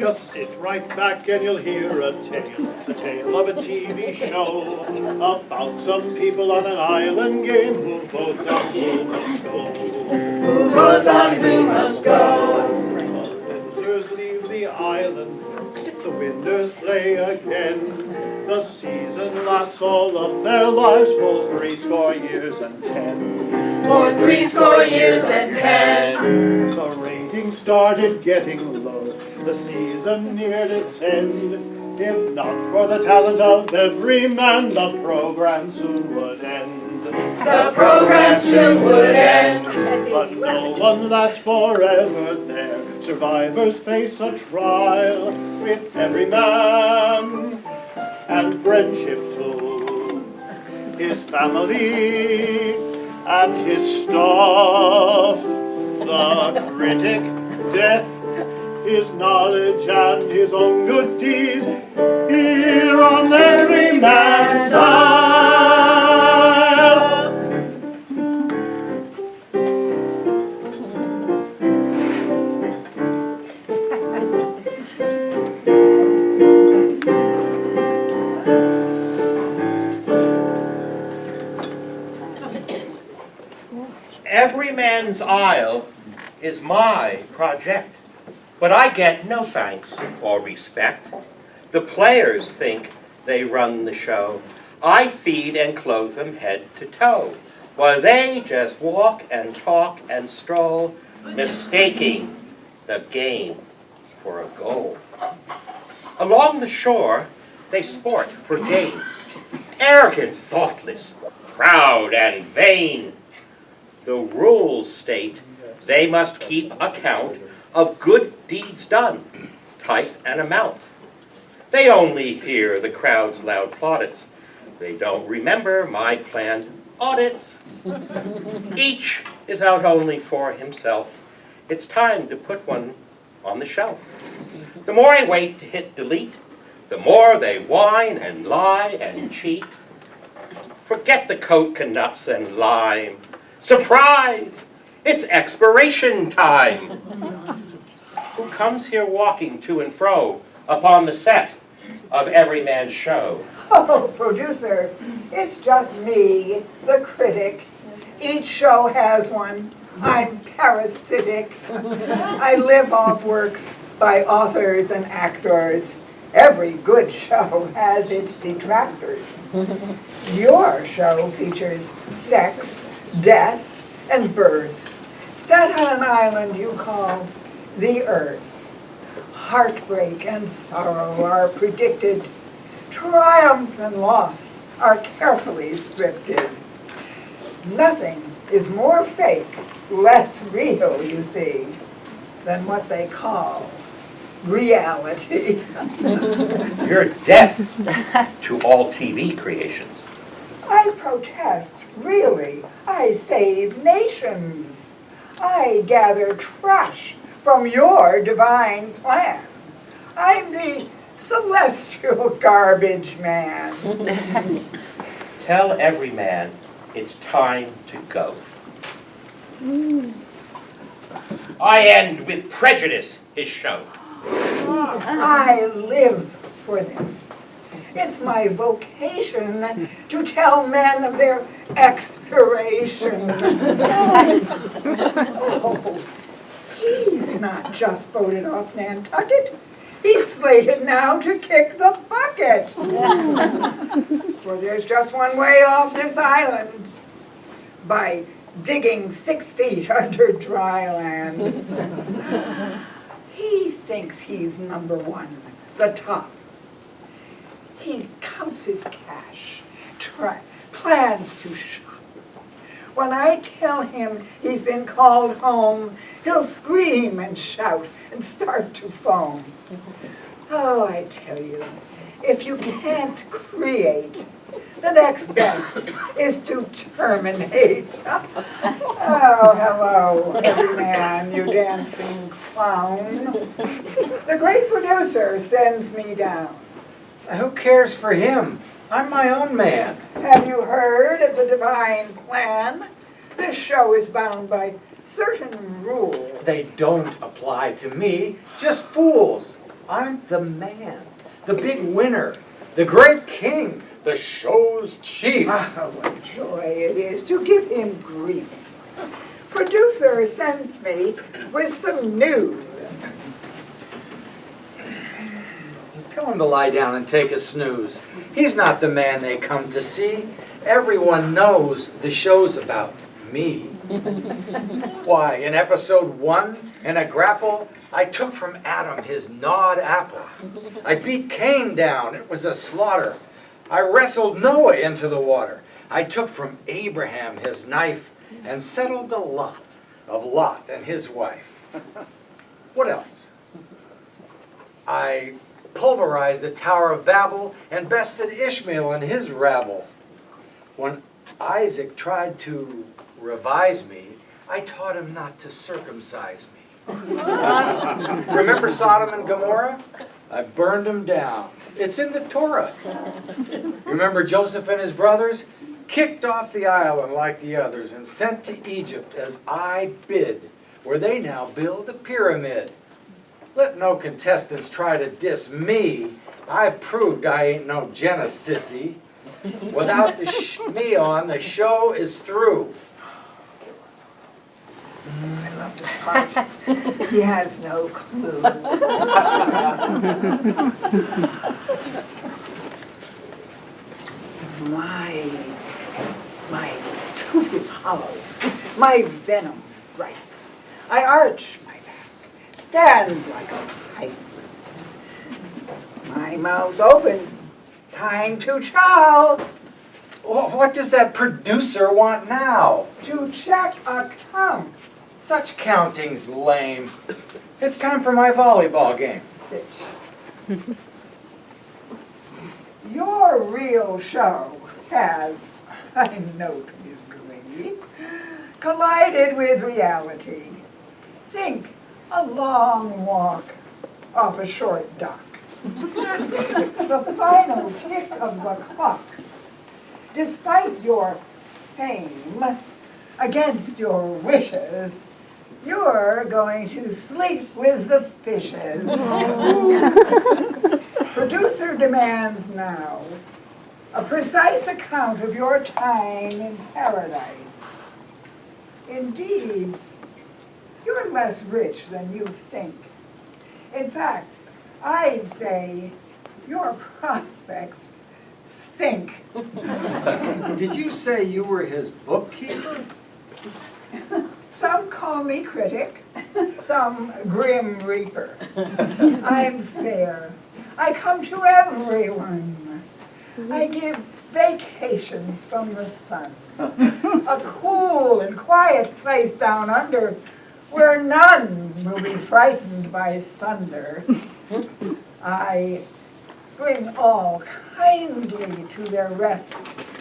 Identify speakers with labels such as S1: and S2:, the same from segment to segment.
S1: Just sit right back and you'll hear a tale of a TV show about some people on an island game who vote on who must go.
S2: Who votes on who must go?
S1: The losers leave the island, the winners play again. The season lasts all of their lives for 80 years and 10.
S2: For 80 years and 10.
S1: The ratings started getting low, the season neared its end. If not for the talent of Everyman, the program soon would end.
S2: The program soon would end.
S1: But no one lasts forever there. Survivors face a trial with Everyman and friendship too. His family and his stuff, the critic, death, his knowledge and his own good deeds, here on Everyman's Isle.
S3: Everyman's Isle is my project, but I get no thanks or respect. The players think they run the show. I feed and clothe them head to toe, while they just walk and talk and stroll, mistaking the game for a goal. Along the shore, they sport for gain, arrogant, thoughtless, proud, and vain. The rules state they must keep account of good deeds done, type and amount. They only hear the crowd's loud plaudits. They don't remember my planned audits. Each is out only for himself. It's time to put one on the shelf. The more I wait to hit delete, the more they whine and lie and cheat. Forget the Coke and nuts and lime. Surprise! It's expiration time! Who comes here walking to and fro upon the set of Everyman's show?
S4: Oh, producer, it's just me, the critic. Each show has one. I'm parasitic. I live off works by authors and actors. Every good show has its detractors. Your show features sex, death, and birth, set on an island you call the Earth. Heartbreak and sorrow are predicted. Triumph and loss are carefully scripted. Nothing is more fake, less real, you see, than what they call reality.
S3: You're deaf to all TV creations.
S4: I protest, really. I save nations. I gather trash from your divine plan. I'm the celestial garbage man.
S3: Tell Everyman it's time to go. I end with prejudice his show.
S4: I live for this. It's my vocation to tell men of their expiration. Oh, he's not just voted off Nantucket. He's slated now to kick the bucket. For there's just one way off this island, by digging 6 feet under dry land. He thinks he's number one, the top. He counts his cash, plans to shop. When I tell him he's been called home, he'll scream and shout and start to foam. Oh, I tell you, if you can't create, the next best is to terminate. Oh, hello, Everyman, you dancing clown. The great producer sends me down.
S5: Who cares for him? I'm my own man.
S4: Have you heard of the divine plan? This show is bound by certain rules.
S5: They don't apply to me, just fools. I'm the man, the big winner, the great king, the show's chief.
S4: Ah, what joy it is to give him grief. Producer sends me with some news.
S5: Tell him to lie down and take a snooze. He's not the man they come to see. Everyone knows the show's about me. Why, in episode 1, in a grapple, I took from Adam his gnawed apple. I beat Cain down, it was a slaughter. I wrestled Noah into the water. I took from Abraham his knife and settled the lot of Lot and his wife. What else? I pulverized the Tower of Babel and bested Ishmael and his rabble. When Isaac tried to revise me, I taught him not to circumcise me. Remember Sodom and Gomorrah? I burned them down. It's in the Torah. Remember Joseph and his brothers? Kicked off the island like the others and sent to Egypt as I bid, where they now build a pyramid. Let no contestants try to diss me. I've proved I ain't no Jenna sissy. Without me on, the show is through.
S4: I love this part. He has no clue. My tooth is hollow. My venom ripe. I arch my back. Stand like a pipe. My mouth's open. Time to chow.
S5: What does that producer want now?
S4: To check accounts.
S5: Such counting's lame. It's time for my volleyball game.
S4: Stitch. Your real show has, I note Miss Grady, collided with reality. Think a long walk off a short dock. The final tick of the clock. Despite your fame, against your wishes, you're going to sleep with the fishes. Producer demands now a precise account of your time in paradise. Indeed, you're less rich than you think. In fact, I'd say your prospects stink.
S5: Did you say you were his bookkeeper?
S4: Some call me critic, some grim reaper. I'm fair. I come to everyone. I give vacations from the sun. A cool and quiet place down under where none will be frightened by thunder. I bring all kindly to their rest.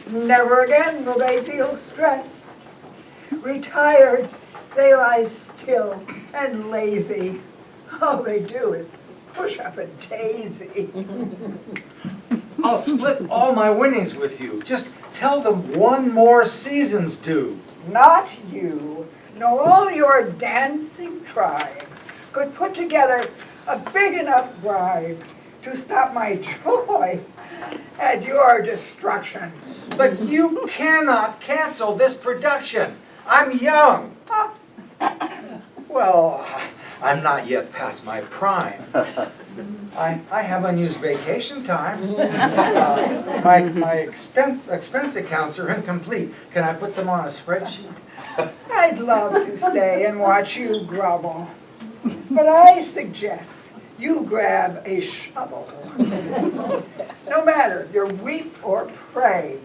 S4: Never again will they feel stressed. Retired, they lie still and lazy. All they do is push up a daisy.
S5: I'll split all my winnings with you. Just tell them one more season's due.
S4: Not you, nor all your dancing tribe could put together a big enough bribe to stop my joy at your destruction.
S5: But you cannot cancel this production. I'm young. Well, I'm not yet past my prime. I have unused vacation time. My expense accounts are incomplete. Can I put them on a spreadsheet?
S4: I'd love to stay and watch you grovel, but I suggest you grab a shovel. No matter your weep or pray,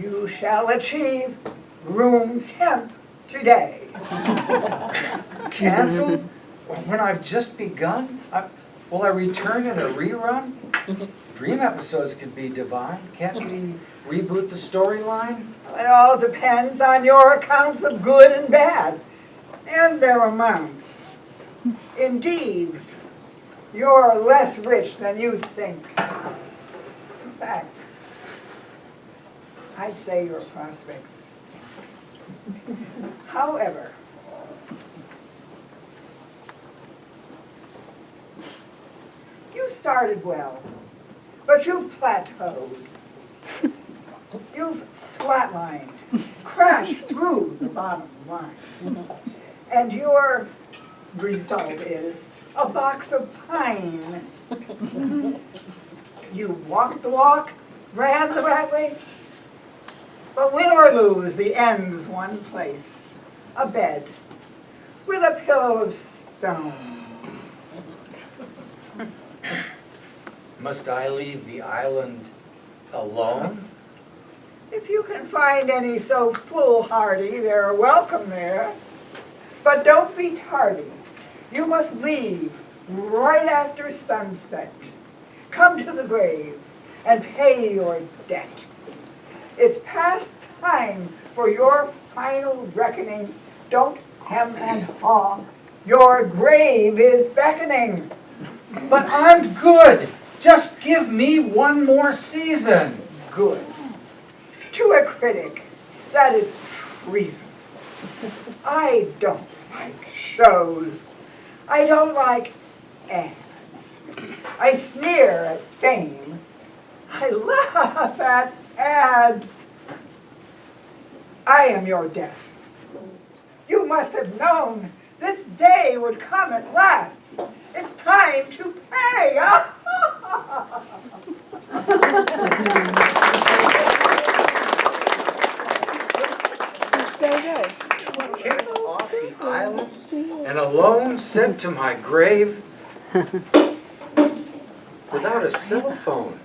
S4: you shall achieve room temp today.
S5: Canceled? When I've just begun? Will I return in a rerun? Dream episodes could be divine. Can't we reboot the storyline?
S4: It all depends on your accounts of good and bad, and their amounts. Indeed, you're less rich than you think. In fact, I'd say your prospects. However, started well, but you've plateaued. You've flatlined, crashed through the bottom line. And your result is a box of pine. You walked the walk, ran the rat race, but win or lose, the end's one place, a bed with a pillow of stone.
S5: Must I leave the island alone?
S4: If you can find any so foolhardy, they're welcome there. But don't be tardy. You must leave right after sunset. Come to the grave and pay your debt. It's past time for your final reckoning. Don't hem and haw. Your grave is beckoning.
S5: But I'm good. Just give me one more season.
S4: Good. To a critic, that is treason. I don't like shows. I don't like ads. I sneer at fame. I laugh at ads. I am your death. You must have known this day would come at last. It's time to pay.
S5: Kicked off the island and alone sent to my grave without a cell phone,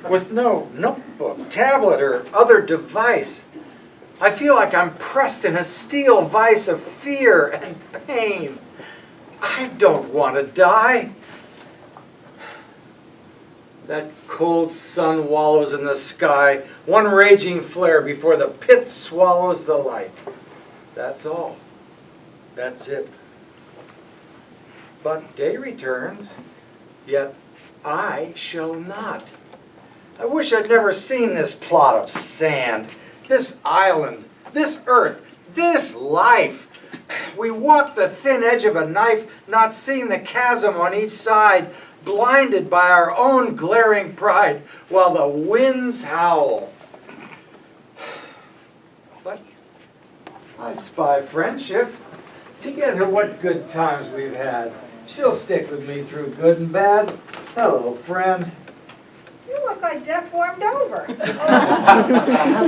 S5: with no notebook, tablet, or other device. I feel like I'm pressed in a steel vice of fear and pain. I don't want to die. That cold sun wallows in the sky, one raging flare before the pit swallows the light. That's all. That's it. But day returns, yet I shall not. I wish I'd never seen this plot of sand, this island, this earth, this life. We walk the thin edge of a knife, not seeing the chasm on each side, blinded by our own glaring pride, while the winds howl. But I spy friendship. Together, what good times we've had. She'll stick with me through good and bad. Hello, friend.
S6: You look like Death warmed over.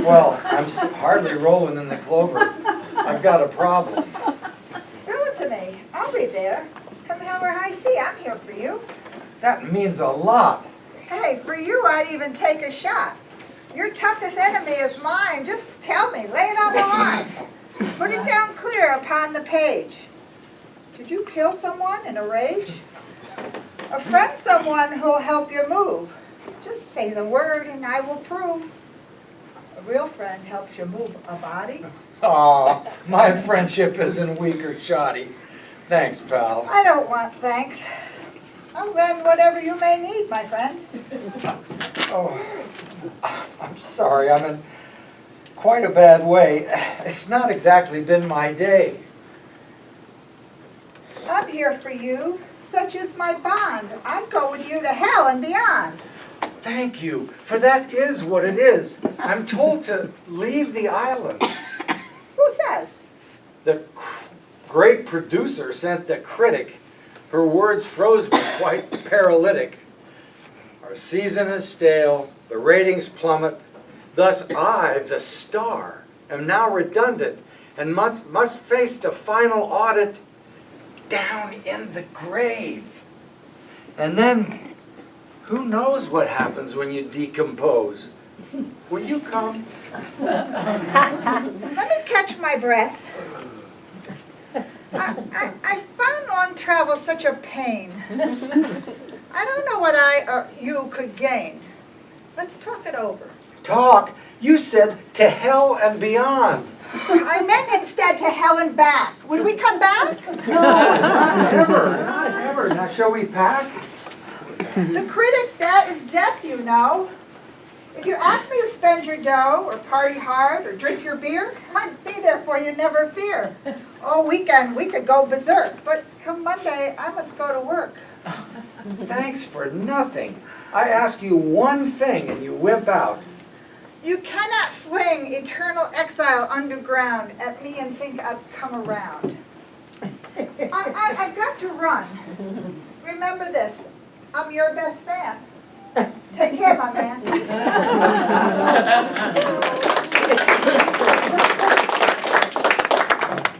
S5: Well, I'm hardly rolling in the clover. I've got a problem.
S6: Spill it to me. I'll be there. Come hell or high sea, I'm here for you.
S5: That means a lot.
S6: Hey, for you, I'd even take a shot. Your toughest enemy is mine. Just tell me. Lay it on the line. Put it down clear upon the page. Did you kill someone in a rage? A friend, someone who'll help you move. Just say the word and I will prove. A real friend helps you move a body.
S5: Aw, my friendship isn't weak or shoddy. Thanks, pal.
S6: I don't want thanks. I'll lend whatever you may need, my friend.
S5: Oh, I'm sorry. I'm in quite a bad way. It's not exactly been my day.
S6: I'm here for you. Such is my bond. I'd go with you to hell and beyond.
S5: Thank you, for that is what it is. I'm told to leave the island.
S6: Who says?
S5: The great producer sent the critic. Her words froze me quite paralytic. Our season is stale, the ratings plummet. Thus I, the star, am now redundant and must face the final audit down in the grave. And then, who knows what happens when you decompose? Will you come?
S6: Let me catch my breath. I found long travel such a pain. I don't know what you could gain. Let's talk it over.
S5: Talk? You said to hell and beyond.
S6: I meant instead to hell and back. Would we come back?
S5: No, not ever, not ever. Now shall we pack?
S6: The critic, that is death, you know. If you ask me to spend your dough, or party hard, or drink your beer, I'd be there for you, never fear. All weekend we could go berserk, but come Monday I must go to work.
S5: Thanks for nothing. I ask you one thing and you wimp out.
S6: You cannot fling eternal exile underground at me and think I'd come around. I've got to run. Remember this, I'm your best fan. Take care, my man.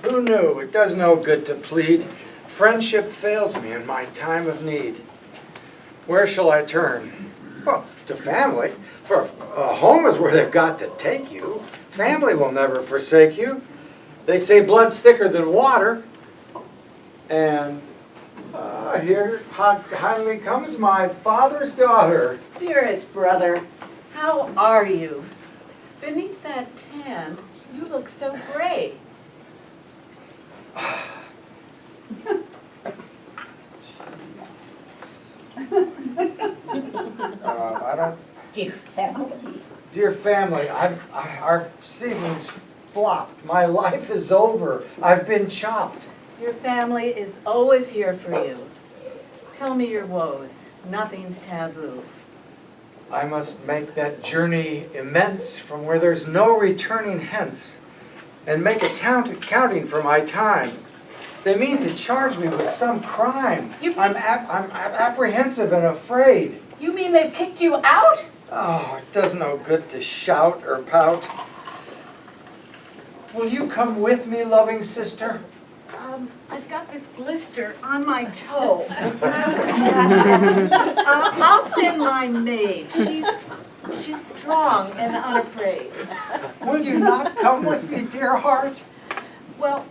S5: Who knew? It does no good to plead. Friendship fails me in my time of need. Where shall I turn? Well, to family. For home is where they've got to take you. Family will never forsake you. They say blood's thicker than water. And here kindly comes my father's daughter.
S7: Dearest brother, how are you? Beneath that tan, you look so gray.
S5: I don't.
S2: Dear family.
S5: Dear family, our season's flopped. My life is over. I've been chopped.
S7: Your family is always here for you. Tell me your woes. Nothing's taboo.
S5: I must make that journey immense from where there's no returning hence, and make accounting for my time. They mean to charge me with some crime. I'm apprehensive and afraid.
S7: You mean they've kicked you out?
S5: Oh, it does no good to shout or pout. Will you come with me, loving sister?
S7: I've got this blister on my toe. I'll send my maid. She's strong and unafraid.
S5: Will you not come with me, dear heart?
S7: Well,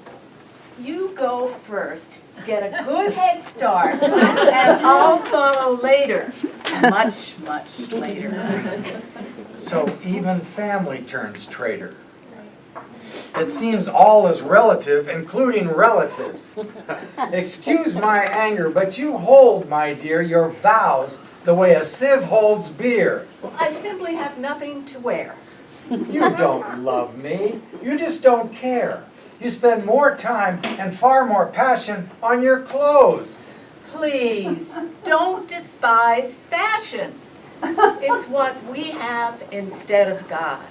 S7: you go first, get a good head start, and I'll follow later. Much, much later.
S5: So even family turns traitor. It seems all is relative, including relatives. Excuse my anger, but you hold, my dear, your vows the way a sieve holds beer.
S7: I simply have nothing to wear.
S5: You don't love me. You just don't care. You spend more time and far more passion on your clothes.
S7: Please, don't despise fashion. It's what we have instead of God.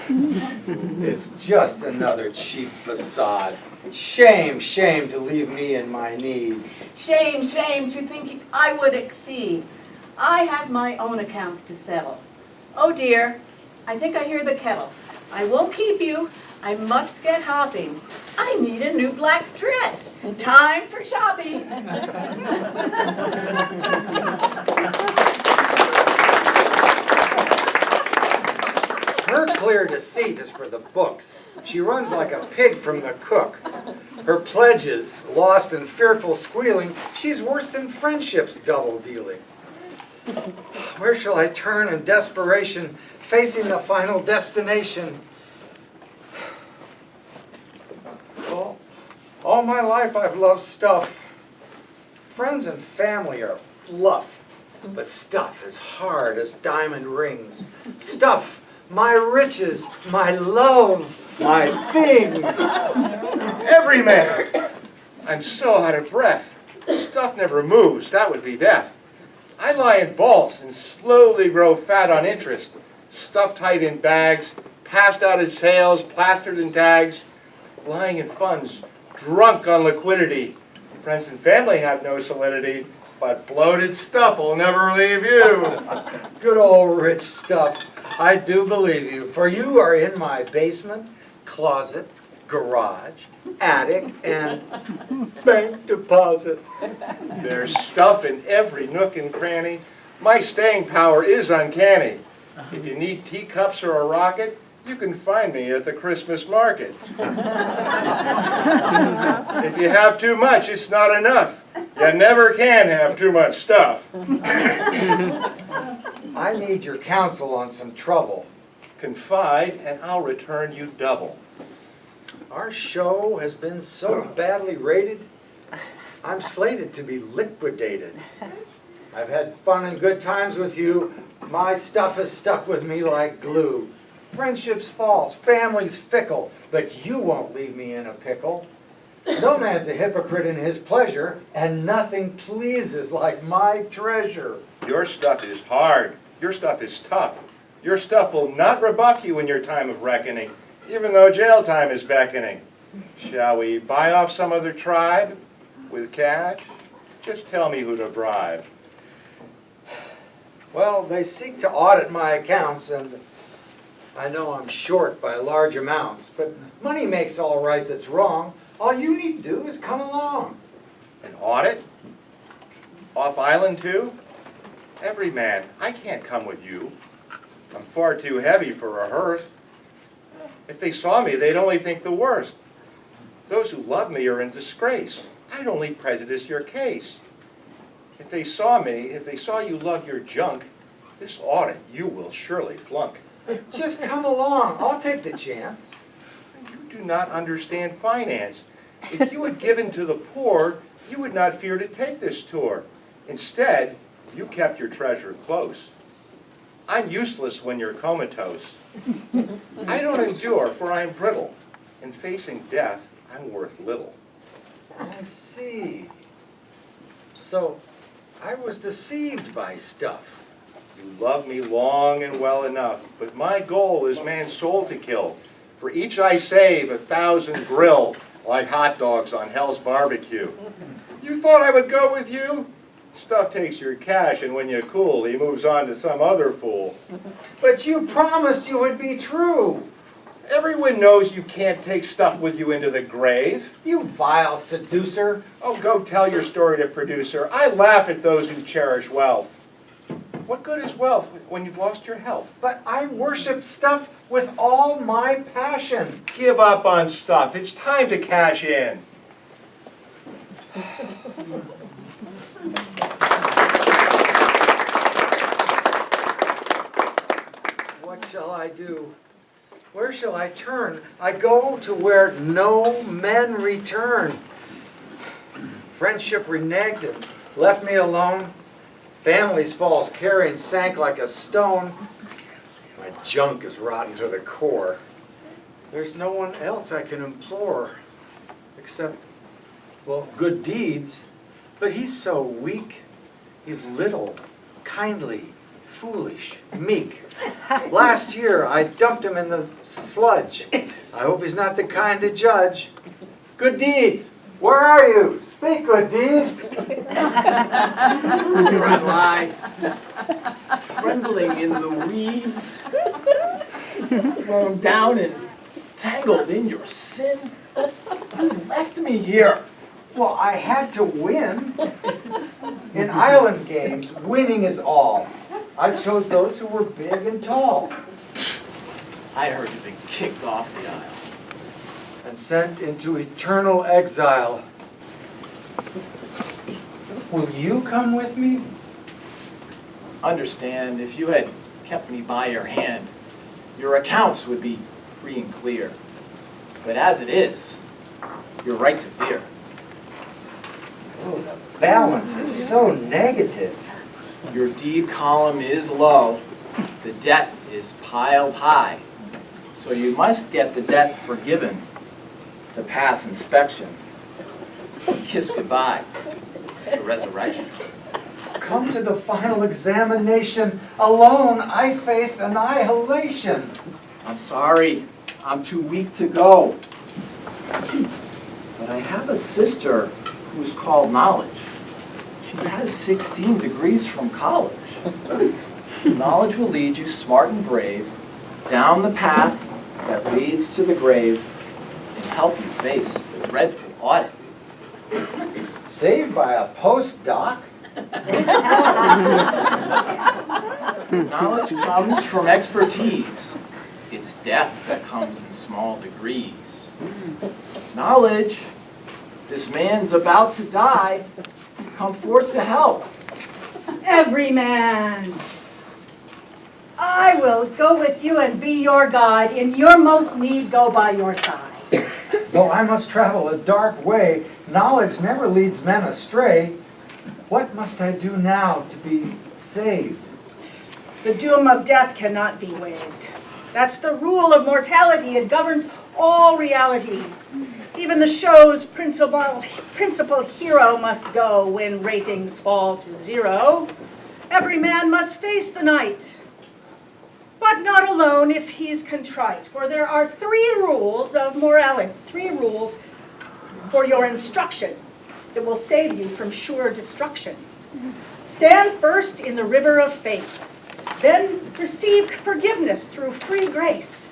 S5: It's just another cheap facade. Shame, shame to leave me in my need.
S7: Shame, shame to think I would exceed. I have my own accounts to settle. Oh dear, I think I hear the kettle. I won't keep you. I must get hopping. I need a new black dress. Time for shopping.
S5: Her clear deceit is for the books. She runs like a pig from the cook. Her pledges, lost in fearful squealing, she's worse than friendship's double dealing. Where shall I turn in desperation, facing the final destination? All my life I've loved stuff. Friends and family are fluff, but stuff as hard as diamond rings. Stuff, my riches, my love, my things.
S1: Everyman! I'm so out of breath. Stuff never moves, that would be death. I lie in vaults and slowly grow fat on interest. Stuff tight in bags, passed out as sales, plastered in tags. Lying in funds, drunk on liquidity. Friends and family have no solidity, but bloated stuff will never leave you.
S5: Good old rich stuff. I do believe you, for you are in my basement, closet, garage, attic, and bank deposit.
S1: There's stuff in every nook and cranny. My staying power is uncanny. If you need teacups or a rocket, you can find me at the Christmas market. If you have too much, it's not enough. You never can have too much stuff.
S5: I need your counsel on some trouble.
S1: Confide, and I'll return you double.
S5: Our show has been so badly rated, I'm slated to be liquidated. I've had fun and good times with you, My stuff is stuck with me like glue. Friendship's false, family's fickle, but you won't leave me in a pickle. No man's a hypocrite in his pleasure, and nothing pleases like my treasure.
S1: Your stuff is hard. Your stuff is tough. Your stuff will not rebuff you in your time of reckoning, even though jail time is beckoning. Shall we buy off some other tribe with cash? Just tell me who to bribe.
S5: Well, they seek to audit my accounts, and I know I'm short by large amounts, but money makes all right that's wrong. All you need to do is come along.
S1: An audit? Off island too? Everyman, I can't come with you. I'm far too heavy for a hearse. If they saw me, they'd only think the worst. Those who love me are in disgrace. I'd only prejudice your case. If they saw you love your junk, this audit you will surely flunk.
S5: Just come along. I'll take the chance.
S1: You do not understand finance. If you had given to the poor, you would not fear to take this tour. Instead, you kept your treasure close. I'm useless when you're comatose. I don't endure, for I am brittle. In facing death, I'm worth little.
S5: I see. So, I was deceived by stuff.
S1: You love me long and well enough, but my goal is man's soul to kill. For each I save, 1,000 grill, like hot dogs on Hell's Barbecue. You thought I would go with you? Stuff takes your cash, and when you cool, he moves on to some other fool.
S5: But you promised you would be true.
S1: Everyone knows you can't take stuff with you into the grave.
S5: You vile seducer.
S1: Oh, go tell your story to producer. I laugh at those who cherish wealth. What good is wealth when you've lost your health?
S5: But I worship stuff with all my passion.
S1: Give up on stuff. It's time to cash in.
S5: What shall I do? Where shall I turn? I go to where no men return. Friendship reneged and left me alone. Family's false carrying sank like a stone. My junk is rotten to the core. There's no one else I can implore, except, well, good deeds. But he's so weak. He's little, kindly, foolish, meek. Last year, I dumped him in the sludge. I hope he's not the kind to judge. Good deeds, where are you? Speak, good deeds.
S2: Here I lie, trembling in the weeds, thrown down and tangled in your sin. You left me here.
S5: Well, I had to win. In island games, winning is all. I chose those who were big and tall.
S2: I heard you'd been kicked off the aisle.
S5: And sent into eternal exile. Will you come with me?
S2: Understand, if you had kept me by your hand, your accounts would be free and clear. But as it is, you're right to fear.
S5: Oh, the balance is so negative.
S2: Your deed column is low, the debt is piled high. So you must get the debt forgiven to pass inspection. Kiss goodbye to resurrection.
S5: Come to the final examination. Alone, I face annihilation.
S2: I'm sorry, I'm too weak to go. But I have a sister who's called Knowledge. She has 16 degrees from college. Knowledge will lead you smart and brave down the path that leads to the grave and help you face the dreadful audit.
S5: Saved by a postdoc?
S2: Knowledge comes from expertise. It's death that comes in small degrees. Knowledge, this man's about to die. Come forth to help.
S8: Everyman, I will go with you and be your guide. In your most need, go by your side.
S5: Though I must travel a dark way, knowledge never leads men astray. What must I do now to be saved?
S8: The doom of death cannot be waived. That's the rule of mortality. It governs all reality. Even the show's principal hero must go when ratings fall to 0. Every man must face the night, but not alone if he's contrite. For there are 3 rules of morality, 3 rules for your instruction that will save you from sure destruction. Stand first in the river of faith, then receive forgiveness through free grace,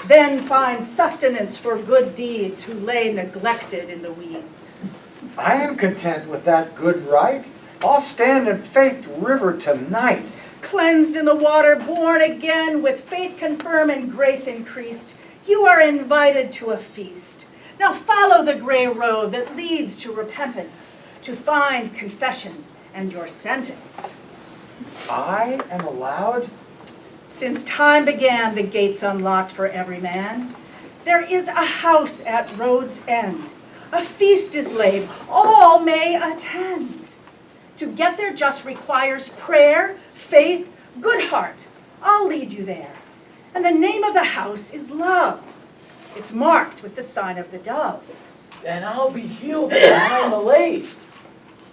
S8: then find sustenance for good deeds who lay neglected in the weeds.
S5: I am content with that good right. I'll stand in faith river tonight.
S8: Cleansed in the water, born again, with faith confirmed and grace increased, you are invited to a feast. Now follow the gray road that leads to repentance, to find confession and your sentence.
S5: I am allowed?
S8: Since time began, the gates unlocked for every man. There is a house at road's end. A feast is laid, all may attend. To get there just requires prayer, faith, good heart. I'll lead you there. And the name of the house is love. It's marked with the sign of the dove.
S2: And I'll be healed of my malaise.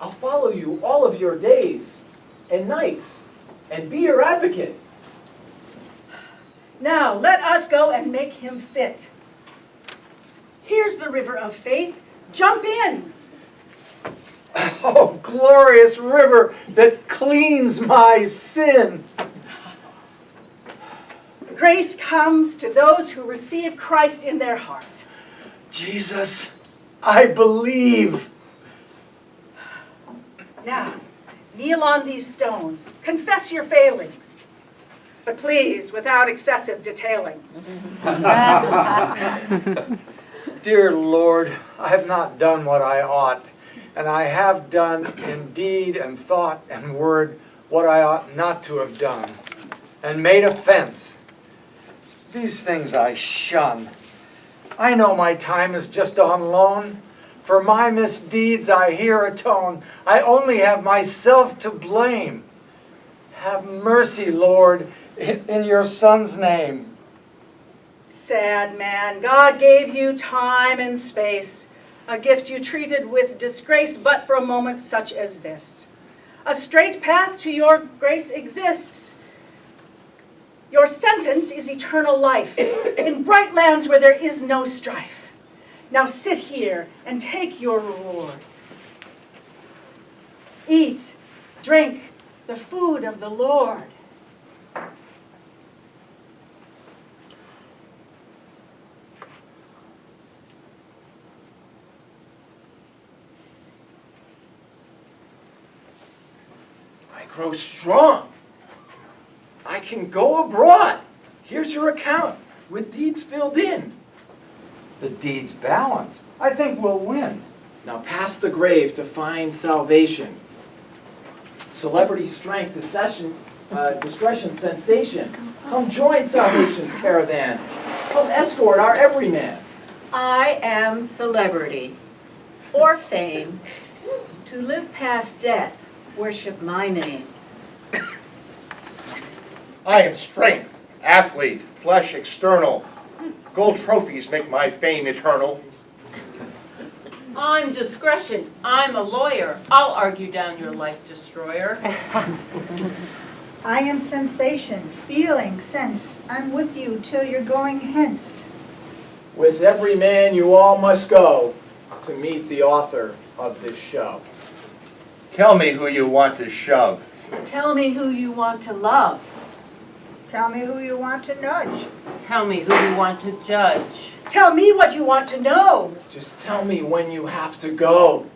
S2: I'll follow you all of your days and nights and be your advocate.
S8: Now let us go and make him fit. Here's the river of faith. Jump in.
S5: Oh, glorious river that cleans my sin.
S8: Grace comes to those who receive Christ in their heart.
S5: Jesus, I believe.
S8: Now, kneel on these stones. Confess your failings. But please, without excessive detailings.
S5: Dear Lord, I have not done what I ought, and I have done in deed and thought and word what I ought not to have done, and made offense. These things I shun. I know my time is just on loan. For my misdeeds I here atone. I only have myself to blame. Have mercy, Lord, in your Son's name.
S8: Sad man, God gave you time and space, a gift you treated with disgrace but for a moment such as this. A straight path to your grace exists. Your sentence is eternal life, in bright lands where there is no strife. Now sit here and take your reward. Eat, drink the food of the Lord.
S2: I grow strong. I can go abroad. Here's your account with deeds filled in.
S5: The deed's balance. I think we'll win.
S2: Now past the grave to find salvation. Celebrity strength, discretion, sensation. Come join salvation's caravan. Come escort our everyman.
S7: I am celebrity or fame. To live past death, worship my name.
S1: I am strength, athlete, flesh external. Gold trophies make my fame eternal.
S9: I'm discretion. I'm a lawyer. I'll argue down your life destroyer.
S6: I am sensation, feeling, sense. I'm with you till you're going hence.
S2: With every man you all must go to meet the author of this show.
S1: Tell me who you want to shove.
S7: Tell me who you want to love.
S6: Tell me who you want to nudge.
S9: Tell me who you want to judge.
S8: Tell me what you want to know.
S2: Just tell me when you have to go.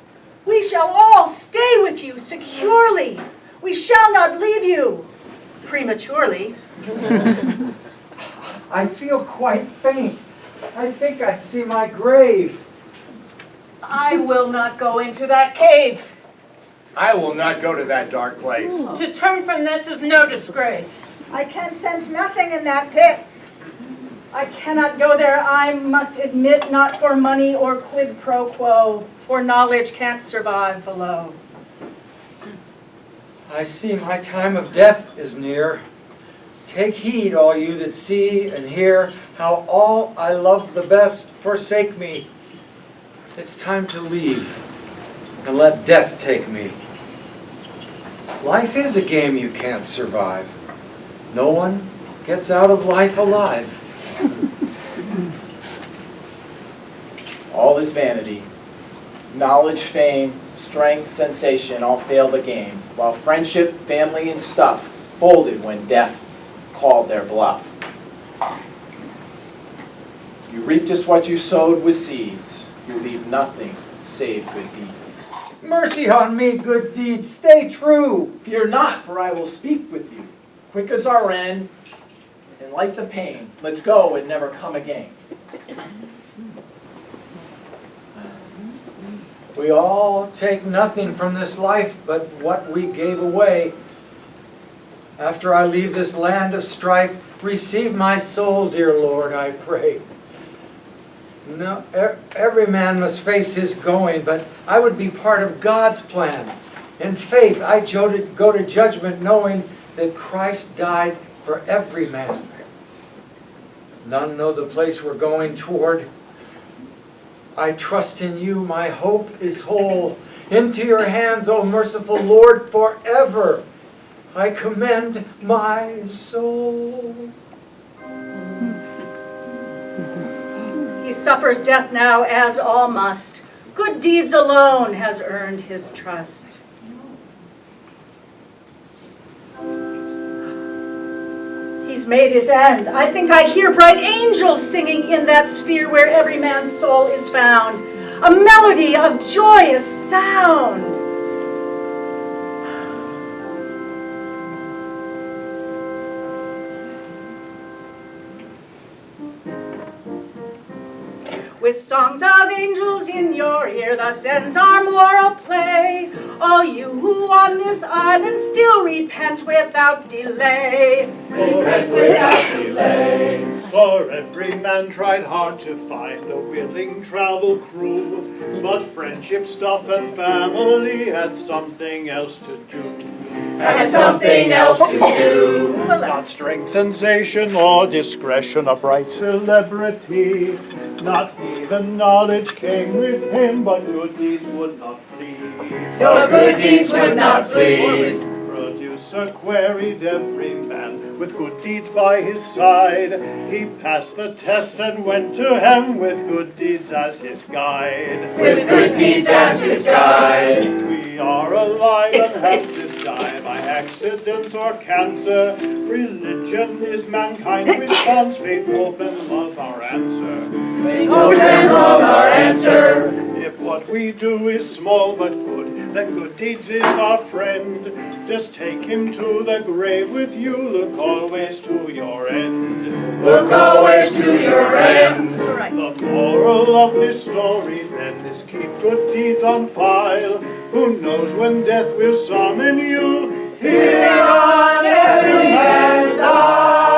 S8: We shall all stay with you securely. We shall not leave you prematurely.
S5: I feel quite faint. I think I see my grave.
S7: I will not go into that cave.
S1: I will not go to that dark place.
S9: To turn from this is no disgrace.
S6: I can sense nothing in that pit.
S8: I cannot go there, I must admit, not for money or quid pro quo, for knowledge can't survive below.
S5: I see my time of death is near. Take heed, all you that see and hear, how all I love the best forsake me. It's time to leave and let death take me. Life is a game you can't survive. No one gets out of life alive.
S2: All is vanity. Knowledge, fame, strength, sensation all fail the game, while friendship, family, and stuff folded when death called their bluff. You reap just what you sowed with seeds. You leave nothing save good deeds.
S5: Mercy on me, good deeds, stay true.
S2: Fear not, for I will speak with you. Quick as our end, and like the pain, let's go and never come again.
S5: We all take nothing from this life but what we gave away. After I leave this land of strife, receive my soul, dear Lord, I pray. No, every man must face his going, but I would be part of God's plan. In faith, I go to judgment knowing that Christ died for every man. None know the place we're going toward. I trust in you, my hope is whole. Into your hands, O merciful Lord, forever I commend my soul.
S8: He suffers death now as all must. Good deeds alone has earned his trust. He's made his end. I think I hear bright angels singing in that sphere where every man's soul is found. A melody of joyous sound. With songs of angels in your ear, thus ends our moral play. All you who on this island still repent without delay.
S10: Repent without delay. For every man tried hard to find a willing travel crew, but friendship, stuff, and family had something else to do.
S2: Had something else to do.
S10: Not strength, sensation, or discretion, a bright celebrity. Not even knowledge came with him, but good deeds would not flee.
S2: No good deeds would not flee.
S10: Producer queried every man with good deeds by his side. He passed the test and went to heaven with good deeds as his guide.
S2: With good deeds as his guide.
S10: We are alive and have to die by accident or cancer. Religion is mankind's response. Faith, hope, and love our answer.
S2: Faith, hope, and love our answer.
S10: If what we do is small but good, then good deeds is our friend. Just take him to the grave with you. Look always to your end.
S2: Look always to your end.
S10: The moral of this story then is keep good deeds on file. Who knows when death will summon you here on Everyman's Isle.